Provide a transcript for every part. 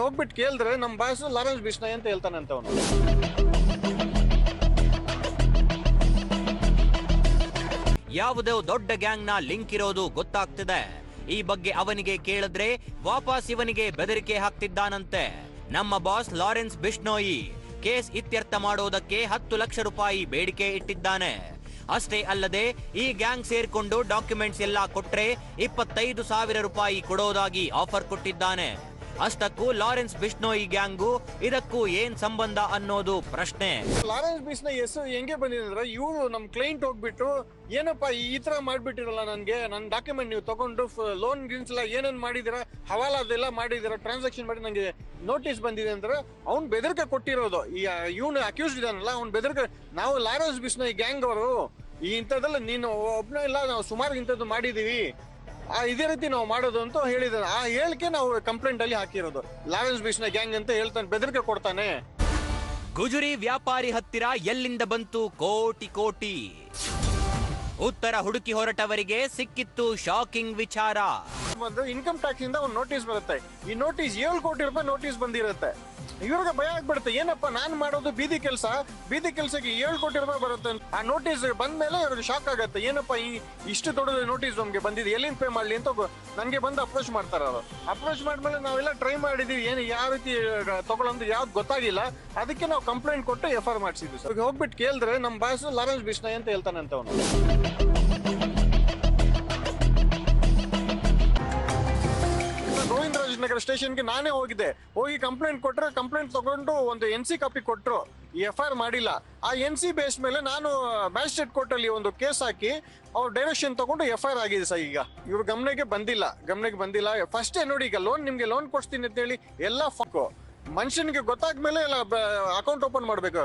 ಹೋಗ್ಬಿಟ್ಟು ಕೇಳಿದ್ರೆ ನಮ್ಮ ಬಾಸ್ ಲಾರೆನ್ಸ್ ಬಿಷ್ಣೋಯ್ ಅಂತ ಹೇಳ್ತಾನಂತ ಅವನು. ಯಾವುದೋ ದೊಡ್ಡ ಗ್ಯಾಂಗ್ ನ ಲಿಂಕ್ ಇರೋದು ಗೊತ್ತಾಗ್ತಿದೆ. ಈ ಬಗ್ಗೆ ಅವನಿಗೆ ಕೇಳಿದ್ರೆ ವಾಪಸ್ ಇವನಿಗೆ ಬೆದರಿಕೆ ಹಾಕ್ತಿದ್ದಾನಂತೆ. ನಮ್ಮ ಬಾಸ್ ಲಾರೆನ್ಸ್ ಬಿಷ್ಣೋಯಿ ಕೇಸ್ ಇತ್ಯರ್ಥ ಮಾಡೋದಕ್ಕೆ 10 ಲಕ್ಷ ರೂಪಾಯಿ ಬೇಡಿಕೆ ಇಟ್ಟಿದ್ದಾನೆ. ಅಷ್ಟೇ ಅಲ್ಲದೆ ಈ ಗ್ಯಾಂಗ್ ಸೇರ್ಕೊಂಡು ಡಾಕ್ಯುಮೆಂಟ್ಸ್ ಎಲ್ಲ ಕೊಟ್ರೆ 25,000 ರೂಪಾಯಿ ಕೊಡೋದಾಗಿ ಆಫರ್ ಕೊಟ್ಟಿದ್ದಾನೆ. ಅಷ್ಟಕ್ಕೂ ಲಾರೆನ್ಸ್ ಬಿಷ್ಣೋಯಿ ಗ್ಯಾಂಗು ಇದಕ್ಕೂ ಏನ್ ಸಂಬಂಧ ಅನ್ನೋದು ಪ್ರಶ್ನೆ. ಲಾರೆನ್ಸ್ ಬಿಷ್ಣೋಯ್ ಹೆಂಗೆ ಬಂದಿದೆ ಅಂದ್ರೆ, ಇವರು ನಮ್ ಕ್ಲೈಂಟ್ ಹೋಗ್ಬಿಟ್ಟು ಏನಪ್ಪಾ ಈ ತರ ಮಾಡ್ಬಿಟ್ಟಿರಲ್ಲ, ನನ್ಗೆ ನನ್ನ ಡಾಕ್ಯುಮೆಂಟ್ ನೀವು ತಗೊಂಡು ಲೋನ್ ಗಿನ್ಸ್ ಎಲ್ಲ ಏನೇನ್ ಮಾಡಿದಿರ, ಹವಾಲ ಅದೆಲ್ಲ ಮಾಡಿದಿರ, ಟ್ರಾನ್ಸಾಕ್ಷನ್ ಮಾಡಿ ನಂಗೆ ನೋಟಿಸ್ ಬಂದಿದೆ ಅಂದ್ರೆ ಅವ್ನ್ ಬೆದರಿಕೆ ಕೊಟ್ಟಿರೋದು. ಇವನು ಅಕ್ಯೂಸ್ಡ್ ಇದಾನಲ್ಲ, ಅವ್ನ್ ಬೆದರಿಕೆ. ನಾವು ಲಾರೆನ್ಸ್ ಬಿಷ್ಣೋಯ್ ಗ್ಯಾಂಗ್ ಅವರು ಈ ಇಂಥದ್ದೆಲ್ಲ ನೀನು ಒಬ್ನೇ ಇಲ್ಲ, ನಾವು ಸುಮಾರು ಇಂಥದ್ದು ಮಾಡಿದೀವಿ, ಇದೇ ರೀತಿ ನಾವು ಮಾಡೋದು ಅಂತ ಹೇಳಿದಾರೆ. ಆ ಹೇಳಿಕೆ ನಾವು ಕಂಪ್ಲೇಂಟ್ ಅಲ್ಲಿ ಹಾಕಿರೋದು. ಲಾರೆನ್ಸ್ ಬಿಷ್ಣೋಯ್ ಗ್ಯಾಂಗ್ ಅಂತ ಹೇಳ್ತಾನೆ, ಬೆದರಿಕೆ ಕೊಡ್ತಾನೆ. ಗುಜರಿ ವ್ಯಾಪಾರಿ ಹತ್ತಿರ ಎಲ್ಲಿಂದ ಬಂತು ಕೋಟಿ ಕೋಟಿ? ಉತ್ತರ ಹುಡುಕಿ ಹೊರಟವರಿಗೆ ಸಿಕ್ಕಿತ್ತು ಶಾಕಿಂಗ್ ವಿಚಾರ. ಇನ್ಕಮ್ ಟ್ಯಾಕ್ಸ್ ಇಂದ ಒಂದು ನೋಟಿಸ್ ಬರುತ್ತೆ. ಈ ನೋಟಿಸ್ 7 ಕೋಟಿ ರೂಪಾಯಿ ನೋಟಿಸ್ ಬಂದಿರುತ್ತೆ. ಇವ್ರಿಗೆ ಭಯ ಆಗ್ಬಿಡುತ್ತೆ, ಏನಪ್ಪಾ ನಾನ್ ಮಾಡೋದು ಬೀದಿ ಕೆಲಸಕ್ಕೆ 7 ಕೋಟಿ ರೂಪಾಯಿ ಬರುತ್ತೆ. ಆ ನೋಟಿಸ್ ಬಂದ್ಮೇಲೆ ಇವ್ರಿಗೆ ಶಾಕ್ ಆಗುತ್ತೆ, ಏನಪ್ಪಾ ಇಷ್ಟು ದೊಡ್ಡ ನೋಟಿಸ್ ನಮ್ಗೆ ಬಂದಿದೆ, ಎಲ್ಲಿಂದ ಪೇ ಮಾಡ್ಲಿ ಅಂತ ನನ್ಗೆ ಬಂದು ಅಪ್ರೋಚ್ ಮಾಡ್ತಾರೆ. ಅವರು ಅಪ್ರೋಚ್ ಮಾಡ್ಮೇಲೆ ನಾವೆಲ್ಲ ಟ್ರೈ ಮಾಡಿದೀವಿ, ಏನು ಯಾವ ರೀತಿ ತಗೊಳ್ಳೋದು ಯಾವ್ದು ಗೊತ್ತಾಗಿಲ್ಲ. ಅದಕ್ಕೆ ನಾವು ಕಂಪ್ಲೇಂಟ್ ಕೊಟ್ಟು FIR ಮಾಡಿಸಿದ್ವಿ. ಸರ್ ಹೋಗ್ಬಿಟ್ಟು ಕೇಳಿದ್ರೆ ನಮ್ಮ ಬಾಸ್ ಲಾರೆನ್ಸ್ ಬಿಷ್ಣೋಯ್ ಅಂತ ಹೇಳ್ತಾನಂತ ಅವನು. ಗೋವಿಂದರಾಜನಗರ ಸ್ಟೇಷನ್ಗೆ ನಾನೇ ಹೋಗಿ ಕಂಪ್ಲೇಂಟ್ ಕೊಟ್ಟರೆ, ಕಂಪ್ಲೇಂಟ್ ತಗೊಂಡು ಒಂದು NC ಕಾಪಿ ಕೊಟ್ಟರು, FIR ಮಾಡಿಲ್ಲ. ಆ NC ಬೇಸ್ ಮೇಲೆ ನಾನು ಮ್ಯಾಜಿಸ್ಟ್ರೇಟ್ ಕೋರ್ಟ್ ಅಲ್ಲಿ ಒಂದು ಕೇಸ್ ಹಾಕಿ ಅವ್ರ ಡೈರೆಕ್ಷನ್ ತಗೊಂಡು FIR ಆಗಿದೆ ಸರ್. ಈಗ ಇವ್ರ ಗಮನಕ್ಕೆ ಬಂದಿಲ್ಲ. ಫಸ್ಟೇ ನೋಡಿ, ಈಗ ನಿಮ್ಗೆ ಲೋನ್ ಕೊಡ್ತೀನಿ ಅಂತ ಹೇಳಿ ಎಲ್ಲ ಮನುಷ್ಯನಿಗೆ ಗೊತ್ತಾದ್ಮೇಲೆ ಎಲ್ಲ ಅಕೌಂಟ್ ಓಪನ್ ಮಾಡ್ಬೇಕು.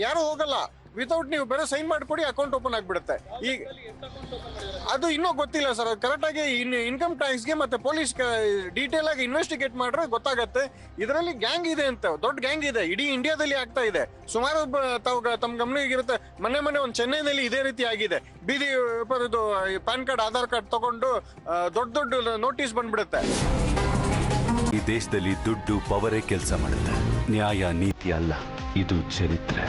ಯಾರು ಹೋಗಲ್ಲ ವಿತೌಟ್ ನೀವು ಬೇರೆ ಸೈನ್ ಮಾಡಿಕೊಡಿ, ಅಕೌಂಟ್ ಓಪನ್ ಆಗ್ಬಿಡುತ್ತೆ. ಈಗ ಅದು ಇನ್ನೂ ಗೊತ್ತಿಲ್ಲ ಸರ್, ಕರೆಕ್ಟ್ ಆಗಿ ಇನ್ಕಮ್ ಟ್ಯಾಕ್ಸ್ಗೆ ಮತ್ತೆ ಪೊಲೀಸ್ ಡೀಟೇಲ್ ಆಗಿ ಇನ್ವೆಸ್ಟಿಗೇಟ್ ಮಾಡ್ರೆ ಗೊತ್ತಾಗತ್ತೆ. ಇದರಲ್ಲಿ ಗ್ಯಾಂಗ್ ಇದೆ ಅಂತ, ದೊಡ್ಡ ಗ್ಯಾಂಗ್ ಇದೆ, ಇಡೀ ಇಂಡಿಯಾದಲ್ಲಿ ಆಗ್ತಾ ಇದೆ. ಸುಮಾರು ತಮ್ಮ ಗಮನಕ್ಕೆ ಇರುತ್ತೆ. ಮೊನ್ನೆ ಒಂದು ಚೆನ್ನೈನಲ್ಲಿ ಇದೇ ರೀತಿ ಆಗಿದೆ. ಬೀದಿ ಇದು ಪ್ಯಾನ್ ಕಾರ್ಡ್, ಆಧಾರ್ ಕಾರ್ಡ್ ತಗೊಂಡು ದೊಡ್ಡ ನೋಟಿಸ್ ಬಂದ್ಬಿಡುತ್ತೆ. ಈ ದೇಶದಲ್ಲಿ ದುಡ್ಡು ಪವರೇ ಕೆಲಸ ಮಾಡುತ್ತೆ, ನ್ಯಾಯ ನೀತಿ ಅಲ್ಲ. ಇದು ಚರಿತ್ರೆ.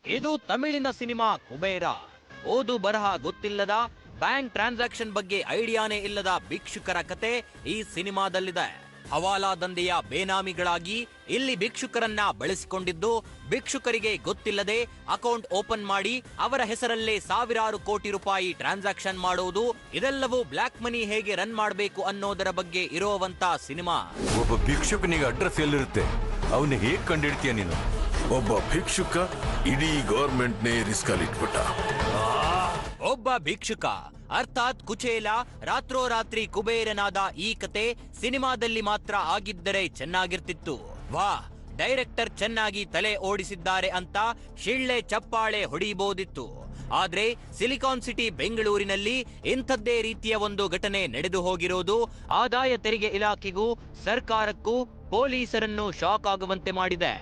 ಇದು ತಮಿಳಿನ ಸಿನಿಮಾ ಕುಬೇರ. ಓದು ಬರಹ ಗೊತ್ತಿಲ್ಲದ, ಬ್ಯಾಂಕ್ ಟ್ರಾನ್ಸಾಕ್ಷನ್ ಬಗ್ಗೆ ಐಡಿಯಾನೇ ಇಲ್ಲದ ಭಿಕ್ಷುಕರ ಕತೆ ಈ ಸಿನಿಮಾದಲ್ಲಿದೆ. ಹವಾಲಾ ದಂಧೆಯ ಬೇನಾಮಿಗಳಾಗಿ ಇಲ್ಲಿ ಭಿಕ್ಷುಕರನ್ನ ಬಳಸಿಕೊಂಡಿದ್ದು, ಭಿಕ್ಷುಕರಿಗೆ ಗೊತ್ತಿಲ್ಲದೆ ಅಕೌಂಟ್ ಓಪನ್ ಮಾಡಿ ಅವರ ಹೆಸರಲ್ಲೇ ಸಾವಿರಾರು ಕೋಟಿ ರೂಪಾಯಿ ಟ್ರಾನ್ಸಾಕ್ಷನ್ ಮಾಡೋದು, ಇದೆಲ್ಲವೂ ಬ್ಲಾಕ್ ಮನಿ ಹೇಗೆ ರನ್ ಮಾಡಬೇಕು ಅನ್ನೋದರ ಬಗ್ಗೆ ಇರುವಂತ ಸಿನಿಮಾ. ಒಬ್ಬ ಭಿಕ್ಷುಕನಿಗೆ ಅಡ್ರೆಸ್ ಎಲ್ಲಿರುತ್ತೆ, ಅವನ್ನ ಹೇಗ್ ಕಂಡಿಡ್ತೀಯ ನೀನು? ಒಬ್ಬ ಭಿಕ್ಷುಕ ಇಡೀ ಗವರ್ಮೆಂಟ್ನೇ ರಿಸ್ಕ್ ಅಲ್ಲಿ ಇಟ್ಬಿಟ್ಟ. ಒಬ್ಬ ಭಿಕ್ಷುಕ ಅರ್ಥಾತ್ ಕುಚೇಲ ರಾತ್ರೋರಾತ್ರಿ ಕುಬೇರನಾದ ಈ ಕತೆ ಸಿನಿಮಾದಲ್ಲಿ ಮಾತ್ರ ಆಗಿದ್ದರೆ ಚೆನ್ನಾಗಿರ್ತಿತ್ತು. ವಾಹ್, ಡೈರೆಕ್ಟರ್ ಚೆನ್ನಾಗಿ ತಲೆ ಓಡಿಸಿದ್ದಾರೆ ಅಂತ ಶಿಳ್ಳೆ ಚಪ್ಪಾಳೆ ಹೊಡಿಬಹುದಿತ್ತು. ಆದ್ರೆ ಸಿಲಿಕಾನ್ ಸಿಟಿ ಬೆಂಗಳೂರಿನಲ್ಲಿ ಇಂಥದ್ದೇ ರೀತಿಯ ಒಂದು ಘಟನೆ ನಡೆದು ಹೋಗಿರೋದು ಆದಾಯ ತೆರಿಗೆ ಇಲಾಖೆಗೂ ಸರ್ಕಾರಕ್ಕೂ ಪೊಲೀಸರನ್ನು ಶಾಕ್ ಆಗುವಂತೆ ಮಾಡಿದೆ.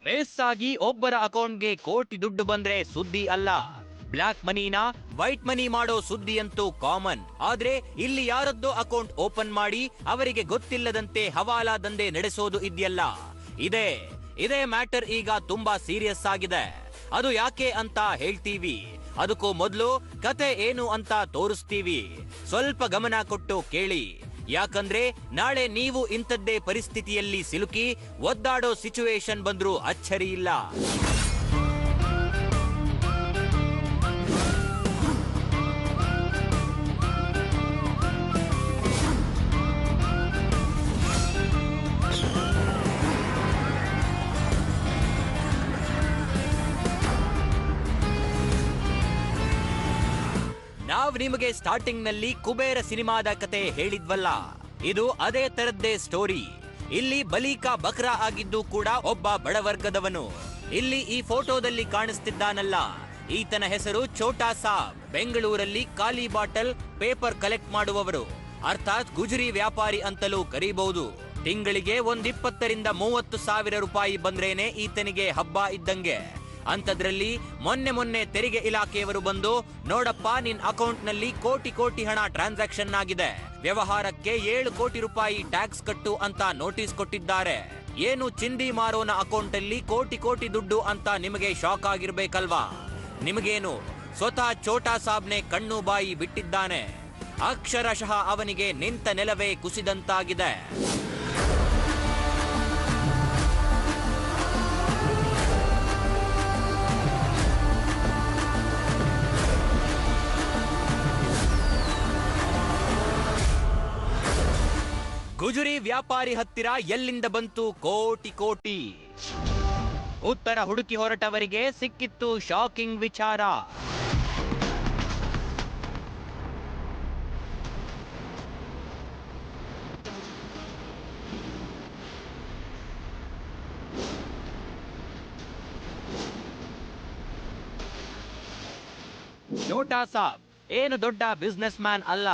ರೇಸ್ ಆಗಿ ಒಬ್ಬರ ಅಕೌಂಟ್ಗೆ ಕೋಟಿ ದುಡ್ಡು ಬಂದ್ರೆ ಸುದ್ದಿ ಅಲ್ಲ, ಬ್ಲಾಕ್ ಮನಿನ ವೈಟ್ ಮನಿ ಮಾಡೋ ಸುದ್ದಿ ಅಂತೂ ಕಾಮನ್. ಆದ್ರೆ ಇಲ್ಲಿ ಯಾರದ್ದೋ ಅಕೌಂಟ್ ಓಪನ್ ಮಾಡಿ ಅವರಿಗೆ ಗೊತ್ತಿಲ್ಲದಂತೆ ಹವಾಲಾ ದಂಧೆ ನಡೆಸೋದು ಇದೆಯಲ್ಲ, ಇದೇ ಮ್ಯಾಟರ್ ಈಗ ತುಂಬಾ ಸೀರಿಯಸ್ ಆಗಿದೆ. ಅದು ಯಾಕೆ ಅಂತ ಹೇಳ್ತೀವಿ. ಅದಕ್ಕೂ ಮೊದಲು ಕತೆ ಏನು ಅಂತ ತೋರಿಸ್ತೀವಿ. ಸ್ವಲ್ಪ ಗಮನ ಕೊಟ್ಟು ಕೇಳಿ. ಯಾಕಂದ್ರೆ ನಾಳೆ ನೀವು ಇಂಥದ್ದೇ ಪರಿಸ್ಥಿತಿಯಲ್ಲಿ ಸಿಲುಕಿ ಒದ್ದಾಡೋ ಸಿಚುವೇಶನ್ ಬಂದ್ರೂ ಅಚ್ಚರಿ ಇಲ್ಲ. ನಾವ್ ನಿಮಗೆ ಸ್ಟಾರ್ಟಿಂಗ್ ನಲ್ಲಿ ಕುಬೇರ ಸಿನಿಮಾದ ಕತೆ ಹೇಳಿದ್ವಲ್ಲ, ಇದು ಅದೇ ತರದ್ದೇ ಸ್ಟೋರಿ. ಇಲ್ಲಿ ಬಲಿಕಾ ಬಕ್ರಾ ಆಗಿದ್ದು ಕೂಡ ಒಬ್ಬ ಬಡವರ್ಗದವನು. ಇಲ್ಲಿ ಈ ಫೋಟೋದಲ್ಲಿ ಕಾಣಿಸ್ತಿದ್ದಾನಲ್ಲ, ಈತನ ಹೆಸರು ಛೋಟಾ ಸಾಬ್. ಬೆಂಗಳೂರಲ್ಲಿ ಖಾಲಿ ಬಾಟಲ್ ಪೇಪರ್ ಕಲೆಕ್ಟ್ ಮಾಡುವವರು, ಅರ್ಥಾತ್ ಗುಜರಿ ವ್ಯಾಪಾರಿ ಅಂತಲೂ ಕರೀಬಹುದು. ತಿಂಗಳಿಗೆ 20,000 ರಿಂದ 30,000 ರೂಪಾಯಿ ಬಂದ್ರೇನೆ ಈತನಿಗೆ ಹಬ್ಬ ಇದ್ದಂಗೆ. ಅಂತದ್ರಲ್ಲಿ ಮೊನ್ನೆ ತೆರಿಗೆ ಇಲಾಖೆಯವರು ಬಂದು, ನೋಡಪ್ಪ ನಿನ್ ಅಕೌಂಟ್ ನಲ್ಲಿ ಕೋಟಿ ಹಣ ಟ್ರಾನ್ಸಾಕ್ಷನ್ ಆಗಿದೆ, ವ್ಯವಹಾರಕ್ಕೆ 7 ಕೋಟಿ ರೂಪಾಯಿ ಟ್ಯಾಕ್ಸ್ ಕಟ್ಟು ಅಂತ ನೋಟಿಸ್ ಕೊಟ್ಟಿದ್ದಾರೆ. ಏನು ಚಿಂದಿ ಮಾರೋನ ಅಕೌಂಟ್ ಅಲ್ಲಿ ಕೋಟಿ ದುಡ್ಡು ಅಂತ ನಿಮಗೆ ಶಾಕ್ ಆಗಿರ್ಬೇಕಲ್ವಾ? ನಿಮಗೇನು, ಸ್ವತಃ ಛೋಟಾ ಸಾಬ್ನೆ ಕಣ್ಣು ಬಾಯಿ ಬಿಟ್ಟಿದ್ದಾನೆ. ಅಕ್ಷರಶಃ ಅವನಿಗೆ ನಿಂತ ನೆಲವೇ ಕುಸಿದಂತಾಗಿದೆ. ಗುಜರಿ ವ್ಯಾಪಾರಿ ಹತ್ತಿರ ಎಲ್ಲಿಂದ ಬಂತು ಕೋಟಿ? ಉತ್ತರ ಹುಡುಕಿ ಹೊರಟವರಿಗೆ ಸಿಕ್ಕಿತ್ತು ಶಾಕಿಂಗ್ ವಿಚಾರ. ಛೋಟಾ ಸಾಬ್ ಏನು ದೊಡ್ಡ ಬಿಸ್ನೆಸ್ ಮ್ಯಾನ್ ಅಲ್ಲ.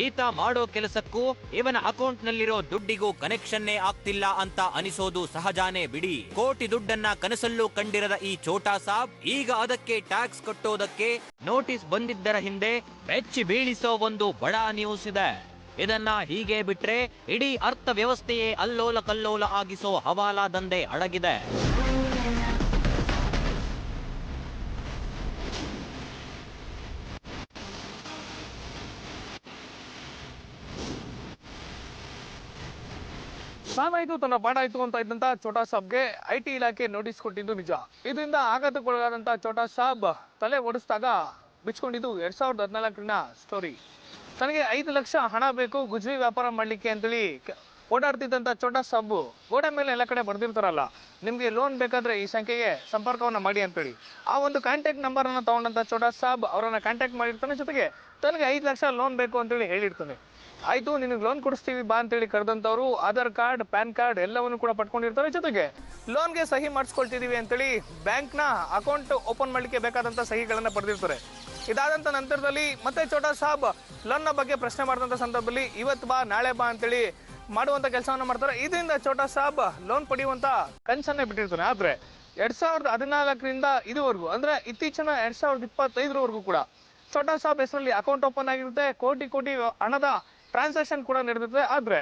ಈತ ಮಾಡೋ ಕೆಲಸಕ್ಕೂ ಇವನ ಅಕೌಂಟ್ ನಲ್ಲಿರೋ ದುಡ್ಡಿಗೂ ಕನೆಕ್ಷನ್ನೇ ಆಗ್ತಿಲ್ಲ ಅಂತ ಅನಿಸೋದು ಸಹಜಾನೇ ಬಿಡಿ. ಕೋಟಿ ದುಡ್ಡನ್ನ ಕನಸಲ್ಲೂ ಕಂಡಿರದ ಈ ಛೋಟಾ ಸಾಬ್ ಈಗ ಅದಕ್ಕೆ ಟ್ಯಾಕ್ಸ್ ಕಟ್ಟೋದಕ್ಕೆ ನೋಟಿಸ್ ಬಂದಿದ್ದರ ಹಿಂದೆ ಬೆಚ್ಚಿ ಬೀಳಿಸೋ ಒಂದು ಬಡಾ ನ್ಯೂಸ್ ಇದೆ. ಇದನ್ನ ಹೀಗೆ ಬಿಟ್ರೆ ಇಡೀ ಅರ್ಥ ವ್ಯವಸ್ಥೆಯೇ ಅಲ್ಲೋಲ ಕಲ್ಲೋಲ ಆಗಿಸೋ ಹವಾಲಾ ದಂಧೆ ಅಡಗಿದೆ. ಸಾಮಾಯಿತು ತನ್ನ ಪಾಠ ಆಯ್ತು ಅಂತ ಇದ್ದಂತ ಛೋಟಾ ಸಾಬ್ಗೆ IT ಇಲಾಖೆ ನೋಟಿಸ್ ಕೊಟ್ಟಿದ್ದು ನಿಜ. ಇದರಿಂದ ಆಘಾತಕ್ಕೊಳಗಾದಂತ ಛೋಟಾ ಸಾಬ್ ತಲೆ ಓಡಿಸಿದಾಗ ಬಿಚ್ಕೊಂಡಿದ್ದು 2014ರ ಸ್ಟೋರಿ. ತನಗೆ 5 ಲಕ್ಷ ಹಣ ಬೇಕು ಗುಜರಿ ವ್ಯಾಪಾರ ಮಾಡ್ಲಿಕ್ಕೆ ಅಂತೇಳಿ ಓಡಾಡ್ತಿದ್ದಂತ ಛೋಟಾ ಸಾಬ್ ಗೋಡೆ ಮೇಲೆ ಎಲ್ಲ ಕಡೆ ಬರ್ದಿರ್ತಾರಲ್ಲ, ನಿಮ್ಗೆ ಲೋನ್ ಬೇಕಾದ್ರೆ ಈ ಸಂಖ್ಯೆಗೆ ಸಂಪರ್ಕವನ್ನ ಮಾಡಿ ಅಂತೇಳಿ. ಆ ಒಂದು ಕಾಂಟ್ಯಾಕ್ಟ್ ನಂಬರ್ ಅನ್ನ ತಗೊಂಡಂತ ಛೋಟಾ ಸಾಬ್ ಅವರನ್ನ ಕಾಂಟ್ಯಾಕ್ಟ್ ಮಾಡಿರ್ತಾನೆ, ಜೊತೆಗೆ ತನಗೆ 5 ಲಕ್ಷ ಲೋನ್ ಬೇಕು ಅಂತೇಳಿ ಹೇಳಿರ್ತಾನೆ. ಆಯ್ತು ನಿನಗೆ ಲೋನ್ ಕೊಡಿಸ್ತೀವಿ ಬಾ ಅಂತೇಳಿ ಕರೆದಂತವ್ರು ಆಧಾರ್ ಕಾರ್ಡ್, ಪ್ಯಾನ್ ಕಾರ್ಡ್ ಎಲ್ಲವನ್ನು ಕೂಡ ಪಡ್ಕೊಂಡಿರ್ತಾರೆ. ಜೊತೆಗೆ ಲೋನ್ಗೆ ಸಹಿ ಮಾಡಿಸ್ಕೊಳ್ತಿದೀವಿ ಅಂತೇಳಿ ಬ್ಯಾಂಕ್ನ ಅಕೌಂಟ್ ಓಪನ್ ಮಾಡ್ಲಿಕ್ಕೆ ಬೇಕಾದಂತ ಸಹಿಗಳನ್ನ ಪಡೆದಿರ್ತಾರೆ. ಇದಾದಂತ ನಂತರದಲ್ಲಿ ಮತ್ತೆ ಛೋಟಾ ಸಾಬ್ ಲೋನ್ ನ ಬಗ್ಗೆ ಪ್ರಶ್ನೆ ಮಾಡಿದಂತ ಸಂದರ್ಭದಲ್ಲಿ ಇವತ್ತು ಬಾ ನಾಳೆ ಬಾ ಅಂತೇಳಿ ಮಾಡುವಂತ ಕೆಲಸವನ್ನ ಮಾಡ್ತಾರೆ. ಇದರಿಂದ ಛೋಟಾ ಸಾಬ್ ಲೋನ್ ಪಡೆಯುವಂತ ಕನ್ಸನ್ನೇ ಬಿಟ್ಟಿರ್ತಾನೆ. ಆದ್ರೆ 2014ರಿಂದ ಇದುವರೆಗೂ, ಅಂದ್ರೆ ಇತ್ತೀಚಿನ 2025ರವರೆಗೂ ಕೂಡ ಛೋಟಾ ಸಾಬ್ ಹೆಸರಲ್ಲಿ ಅಕೌಂಟ್ ಓಪನ್ ಆಗಿರುತ್ತೆ. ಕೋಟಿ ಹಣದ ಟ್ರಾನ್ಸಾಕ್ಷನ್ ಕೂಡ ನಡೆದಿರುತ್ತೆ. ಆದ್ರೆ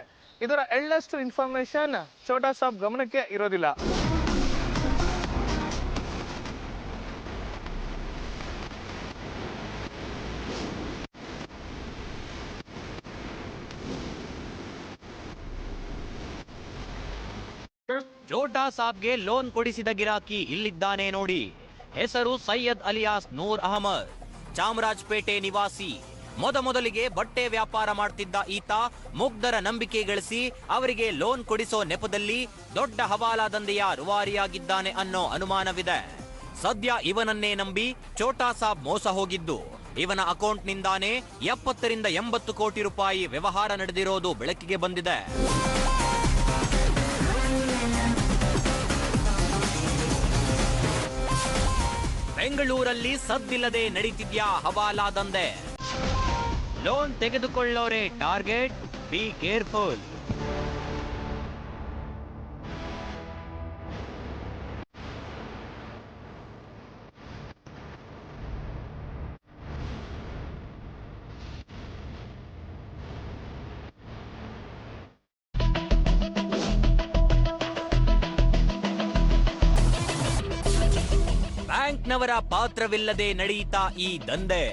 ಇದರ ಎಳ್ಳಷ್ಟು ಇನ್ಫಾರ್ಮೇಶನ್ ಛೋಟಾ ಸಾಬ್ ಗಮನಕ್ಕೆ ಇರೋದಿಲ್ಲ. ಛೋಟಾ ಸಾಬ್ಗೆ ಲೋನ್ ಕೊಡಿಸಿದ ಗಿರಾಕಿ ಇಲ್ಲಿದ್ದಾನೆ ನೋಡಿ. ಹೆಸರು ಸೈಯದ್ ಅಲಿಯಾಸ್ ನೂರ್ ಅಹಮದ್, ಚಾಮರಾಜಪೇಟೆ ನಿವಾಸಿ. ಮೊದಲಿಗೆ ಬಟ್ಟೆ ವ್ಯಾಪಾರ ಮಾಡ್ತಿದ್ದ ಈತ ಮುಗ್ಧರ ನಂಬಿಕೆ ಗಳಿಸಿ ಅವರಿಗೆ ಲೋನ್ ಕೊಡಿಸೋ ನೆಪದಲ್ಲಿ ದೊಡ್ಡ ಹವಾಲಾ ದಂಧೆಯ ರೂವಾರಿಯಾಗಿದ್ದಾನೆ ಅನ್ನೋ ಅನುಮಾನವಿದೆ. ಸದ್ಯ ಇವನನ್ನೇ ನಂಬಿ ಛೋಟಾ ಸಾಬ್ ಮೋಸ ಹೋಗಿದ್ದು. ಇವನ ಅಕೌಂಟ್ ನಿಂದಾನೇ 70 ರಿಂದ 80 ಕೋಟಿ ರೂಪಾಯಿ ವ್ಯವಹಾರ ನಡೆದಿರೋದು ಬೆಳಕಿಗೆ ಬಂದಿದೆ. ಬೆಂಗಳೂರಲ್ಲಿ ಸದ್ದಿಲ್ಲದೆ ನಡೀತಿದ್ಯಾ ಹವಾಲಾ ದಂಧೆ? ಲೋನ್ ತೆಗೆದುಕೊಳ್ಳೋರೆ ಟಾರ್ಗೆಟ್, ಬಿ ಕೇರ್ಫುಲ್. ಬ್ಯಾಂಕ್ನವರ ಪಾತ್ರವಿಲ್ಲದೆ ನಡೆಯುತ್ತಾ ಈ ದಂಧೆ.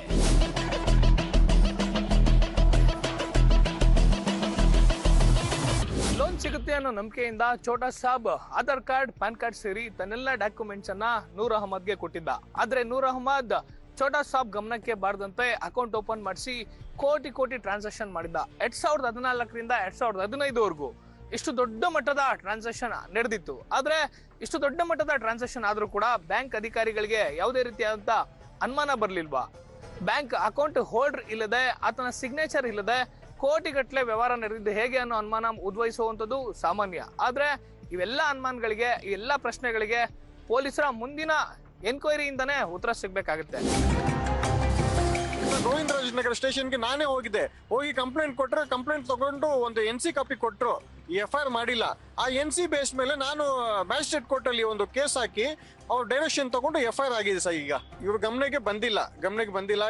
ಲೋನ್ ಸಿಗುತ್ತೆ ಅನ್ನೋ ನಂಬಿಕೆಯಿಂದ Chhota Saab Aadhaar card, PAN card ಸೇರಿ ತನ್ನೆಲ್ಲ ಡಾಕ್ಯುಮೆಂಟ್ಸ್ ಅನ್ನ ನೂರ್ ಅಹಮದ್ಗೆ ಕೊಟ್ಟಿದ್ದ. ಆದ್ರೆ ನೂರ್ ಅಹಮದ್ ಛೋಟಾ ಸಾಬ್ ಗಮನಕ್ಕೆ ಬಾರದಂತೆ ಅಕೌಂಟ್ ಓಪನ್ ಮಾಡಿಸಿ ಕೋಟಿ ಟ್ರಾನ್ಸಾಕ್ಷನ್ ಮಾಡಿದ್ದ. 2014ರಿಂದ 2015ವರೆಗೂ ಇಷ್ಟು ದೊಡ್ಡ ಮಟ್ಟದ ಟ್ರಾನ್ಸಾಕ್ಷನ್ ನಡೆದಿತ್ತು. ಆದ್ರೆ ಇಷ್ಟು ದೊಡ್ಡ ಮಟ್ಟದ ಟ್ರಾನ್ಸಾಕ್ಷನ್ ಆದ್ರೂ ಕೂಡ ಬ್ಯಾಂಕ್ ಅಧಿಕಾರಿಗಳಿಗೆ ಯಾವುದೇ ರೀತಿಯಾದಂತ ಅನುಮಾನ ಬರ್ಲಿಲ್ವಾ? ಬ್ಯಾಂಕ್ ಅಕೌಂಟ್ ಹೋಲ್ಡರ್ ಇಲ್ಲದೆ, ಆತನ ಸಿಗ್ನೇಚರ್ ಇಲ್ಲದೆ ಕೋಟಿಗಟ್ಟಲೆ ವ್ಯವಹಾರ ನಡೆದಿದ್ದು ಹೇಗೆ ಅನ್ನೋ ಅನುಮಾನ ಉದ್ಭವಿಸುವಂಥದ್ದು ಸಾಮಾನ್ಯ. ಆದ್ರೆ ಇವೆಲ್ಲ ಅನುಮಾನಗಳಿಗೆ, ಇವೆಲ್ಲ ಪ್ರಶ್ನೆಗಳಿಗೆ ಪೊಲೀಸರ ಮುಂದಿನ ಎನ್ಕ್ವೈರಿಯಿಂದನೇ ಉತ್ತರ ಸಿಗ್ಬೇಕಾಗುತ್ತೆ. ಗೋವಿಂದರಾಜನಗರ ಸ್ಟೇಷನ್ಗೆ ನಾನೇ ಹೋಗಿ ಕಂಪ್ಲೇಂಟ್ ಕೊಟ್ರೆ ಕಂಪ್ಲೇಂಟ್ ತಗೊಂಡು ಒಂದು NC ಕಾಪಿ ಕೊಟ್ಟರು. FIR ಮಾಡಿಲ್ಲ. ಆ NC ಬೇಸ್ ಮೇಲೆ ನಾನು ಮ್ಯಾಜಿಸ್ಟ್ರೇಟ್ ಕೋರ್ಟ್ ಅಲ್ಲಿ ಒಂದು ಕೇಸ್ ಹಾಕಿ ಅವ್ರ ಡೈರೆಕ್ಷನ್ ತಗೊಂಡು FIR ಆಗಿದೆ ಸರ್. ಈಗ ಇವ್ರ ಗಮನಕ್ಕೆ ಬಂದಿಲ್ಲ.